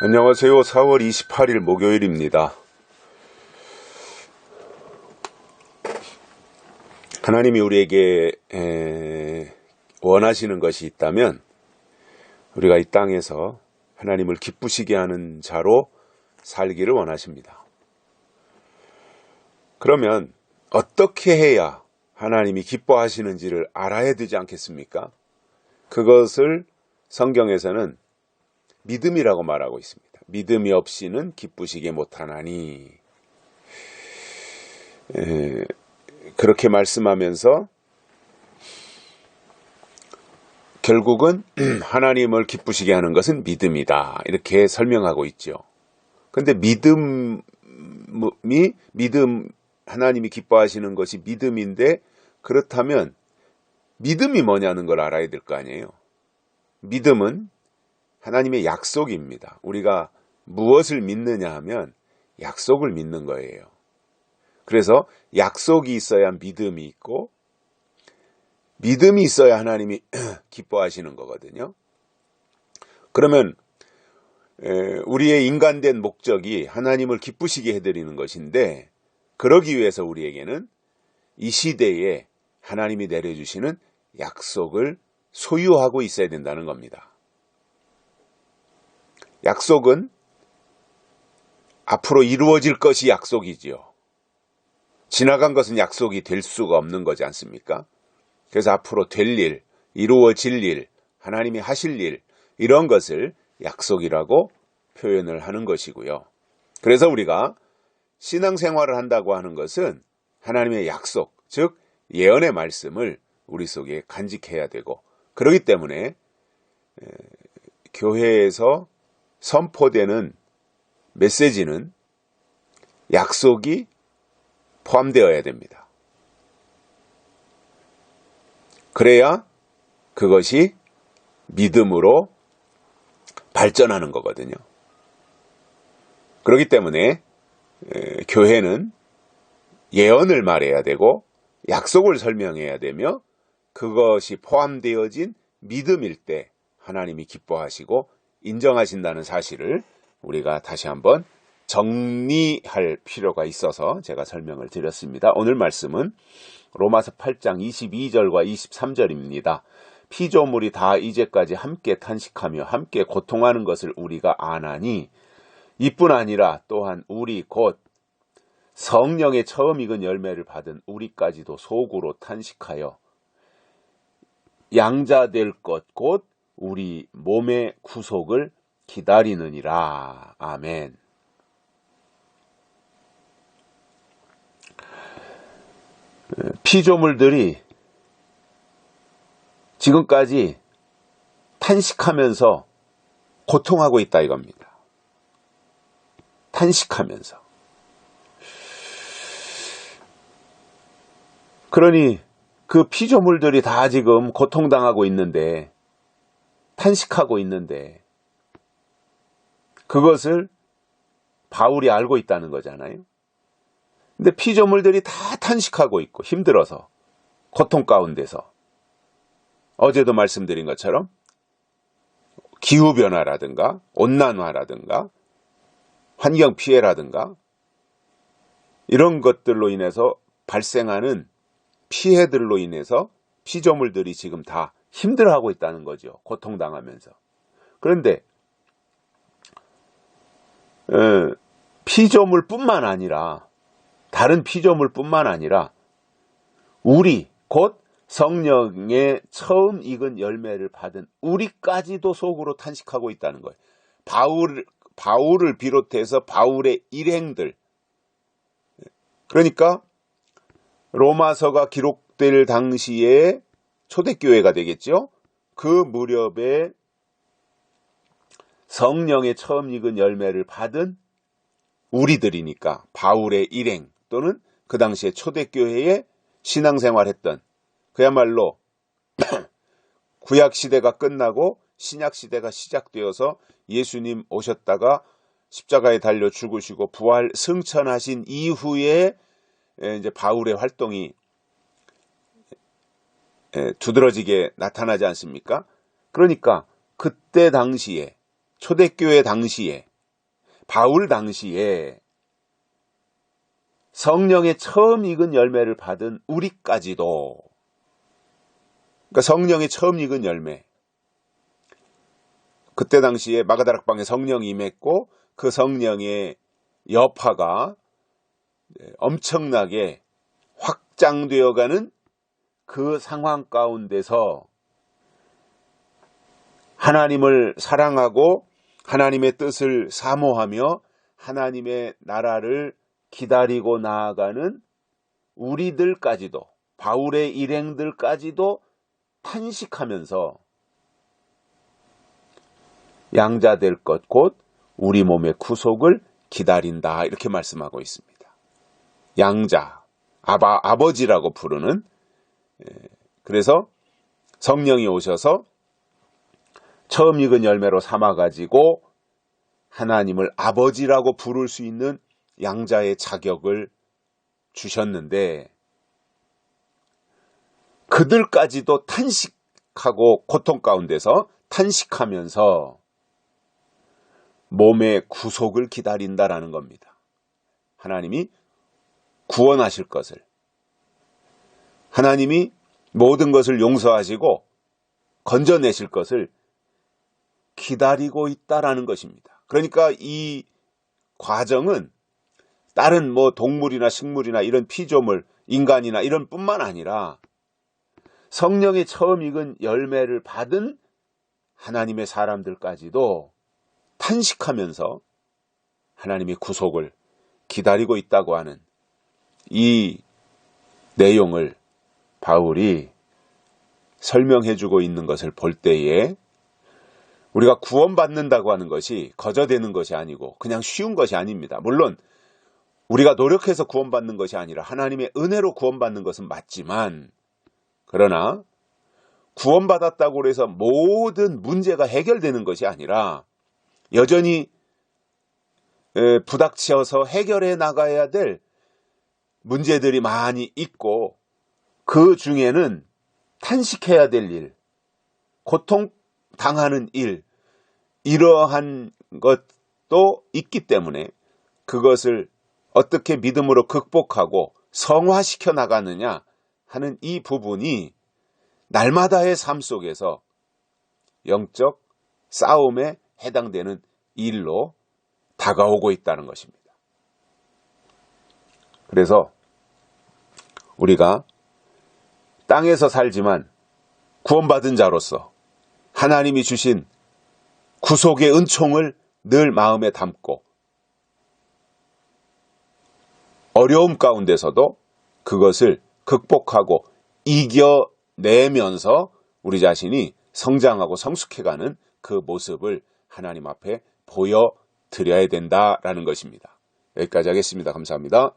안녕하세요. 4월 28일 목요일입니다. 하나님이 우리에게 원하시는 것이 있다면 우리가 이 땅에서 하나님을 기쁘시게 하는 자로 살기를 원하십니다. 그러면 어떻게 해야 하나님이 기뻐하시는지를 알아야 되지 않겠습니까? 그것을 성경에서는 믿음이라고 말하고 있습니다. 믿음이 없이는 기쁘시게 못하나니. 그렇게 말씀하면서 결국은 하나님을 기쁘시게 하는 것은 믿음이다. 이렇게 설명하고 있죠. 근데 하나님이 기뻐하시는 것이 믿음인데, 그렇다면 믿음이 뭐냐는 걸 알아야 될 거 아니에요. 믿음은 하나님의 약속입니다. 우리가 무엇을 믿느냐 하면 약속을 믿는 거예요. 그래서 약속이 있어야 믿음이 있고, 믿음이 있어야 하나님이 기뻐하시는 거거든요. 그러면 우리의 인간된 목적이 하나님을 기쁘시게 해드리는 것인데, 그러기 위해서 우리에게는 이 시대에 하나님이 내려주시는 약속을 소유하고 있어야 된다는 겁니다. 약속은 앞으로 이루어질 것이 약속이지요. 지나간 것은 약속이 될 수가 없는 거지 않습니까? 그래서 앞으로 될 일, 이루어질 일, 하나님이 하실 일, 이런 것을 약속이라고 표현을 하는 것이고요. 그래서 우리가 신앙생활을 한다고 하는 것은 하나님의 약속, 즉 예언의 말씀을 우리 속에 간직해야 되고, 그렇기 때문에 교회에서 선포되는 메시지는 약속이 포함되어야 됩니다. 그래야 그것이 믿음으로 발전하는 거거든요. 그렇기 때문에 교회는 예언을 말해야 되고 약속을 설명해야 되며, 그것이 포함되어진 믿음일 때 하나님이 기뻐하시고 인정하신다는 사실을 우리가 다시 한번 정리할 필요가 있어서 제가 설명을 드렸습니다. 오늘 말씀은 로마서 8장 22절과 23절입니다. 피조물이 다 이제까지 함께 탄식하며 함께 고통하는 것을 우리가 아나니, 이뿐 아니라 또한 우리 곧 성령의 처음 익은 열매를 받은 우리까지도 속으로 탄식하여 양자될 것 곧 우리 몸의 구속을 기다리느니라. 아멘. 피조물들이 지금까지 탄식하면서 고통하고 있다 이겁니다. 탄식하면서. 그러니 그 피조물들이 다 지금 고통당하고 있는데, 탄식하고 있는데, 그것을 바울이 알고 있다는 거잖아요. 근데 피조물들이 다 탄식하고 있고 힘들어서, 고통 가운데서, 어제도 말씀드린 것처럼 기후변화라든가 온난화라든가 환경 피해라든가 이런 것들로 인해서 발생하는 피해들로 인해서 피조물들이 지금 다 힘들어하고 있다는 거죠. 고통당하면서. 그런데 피조물뿐만 아니라, 다른 피조물뿐만 아니라 우리 곧 성령의 처음 익은 열매를 받은 우리까지도 속으로 탄식하고 있다는 거예요. 바울을 비롯해서 바울의 일행들, 그러니까 로마서가 기록될 당시에 초대교회가 되겠죠. 그 무렵에 성령의 처음 익은 열매를 받은 우리들이니까 바울의 일행 또는 그 당시에 초대교회에 신앙생활했던, 그야말로 구약시대가 끝나고 신약시대가 시작되어서 예수님 오셨다가 십자가에 달려 죽으시고 부활 승천하신 이후에 이제 바울의 활동이 두드러지게 나타나지 않습니까? 그러니까 그때 당시에, 초대교회 당시에 바울 당시에 성령의 처음 익은 열매를 받은 우리까지도, 그러니까 성령의 처음 익은 열매, 그때 당시에 마가다락방에 성령이 임했고 그 성령의 여파가 엄청나게 확장되어가는 그 상황 가운데서 하나님을 사랑하고 하나님의 뜻을 사모하며 하나님의 나라를 기다리고 나아가는 우리들까지도, 바울의 일행들까지도 탄식하면서 양자될 것 곧 우리 몸의 구속을 기다린다, 이렇게 말씀하고 있습니다. 양자, 아버지라고 부르는, 그래서 성령이 오셔서 처음 익은 열매로 삼아가지고 하나님을 아버지라고 부를 수 있는 양자의 자격을 주셨는데, 그들까지도 탄식하고 고통 가운데서 탄식하면서 몸의 구속을 기다린다라는 겁니다. 하나님이 구원하실 것을, 하나님이 모든 것을 용서하시고 건져내실 것을 기다리고 있다라는 것입니다. 그러니까 이 과정은 다른 동물이나 식물이나 이런 피조물, 인간이나 이런 뿐만 아니라 성령의 처음 익은 열매를 받은 하나님의 사람들까지도 탄식하면서 하나님의 구속을 기다리고 있다고 하는 이 내용을 바울이 설명해주고 있는 것을 볼 때에 우리가 구원받는다고 하는 것이 거저되는 것이 아니고 그냥 쉬운 것이 아닙니다. 물론 우리가 노력해서 구원받는 것이 아니라 하나님의 은혜로 구원받는 것은 맞지만, 그러나 구원받았다고 해서 모든 문제가 해결되는 것이 아니라 여전히 부닥쳐서 해결해 나가야 될 문제들이 많이 있고, 그 중에는 탄식해야 될 일, 고통당하는 일, 이러한 것도 있기 때문에 그것을 어떻게 믿음으로 극복하고 성화시켜 나가느냐 하는 이 부분이 날마다의 삶 속에서 영적 싸움에 해당되는 일로 다가오고 있다는 것입니다. 그래서 우리가 땅에서 살지만 구원받은 자로서 하나님이 주신 구속의 은총을 늘 마음에 담고 어려움 가운데서도 그것을 극복하고 이겨내면서 우리 자신이 성장하고 성숙해가는 그 모습을 하나님 앞에 보여드려야 된다라는 것입니다. 여기까지 하겠습니다. 감사합니다.